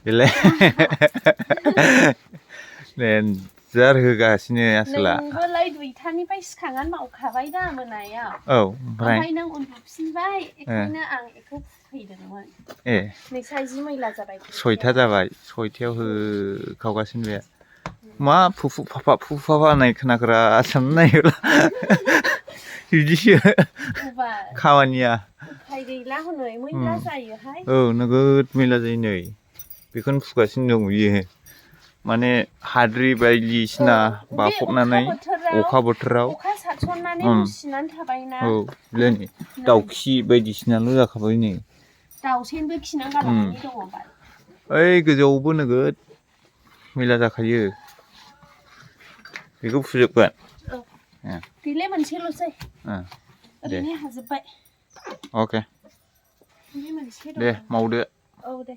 बेलाय देनजार होगासिनो आसोला नोंबोलाय दुइथानिफ्राय सिखांनानै मावखाबाय दा मोनायाव औ ओमफ्राय नों उन्दुफिनबाय बेखायनो आं बेखौ फुफैदोंमोन ए नोंसा जि मैला जाबाय 6था जाबाय 6थायाव होखावगासिनो बे मा फुफु फाफा होननाय खोनाग्रासोमोन नायोब्ला बिदिसो खामानिया उफाय गैला हनै मैला जायोहाय औ नोगोद मैला जायो नै बेखौनो फुगासिनो दं बियो माने हाद्रि बायदिसिना बाफबनानै अखा बोथोराव अखा सारसननानै मुसिनानै थाबायना औ नै दाउखि बायदिसिनाल' जाखाबाय नै दाउसेनबो खिनानै गालांनानै दङ बाल ओइ गोजौआवबो नोगोद मैला जाखायो बेखौ फुजोबगोन गैला मोनसेल'सै दे ओरैनो हाजोबबाय अके बे मोनसे दे मावदो औ दे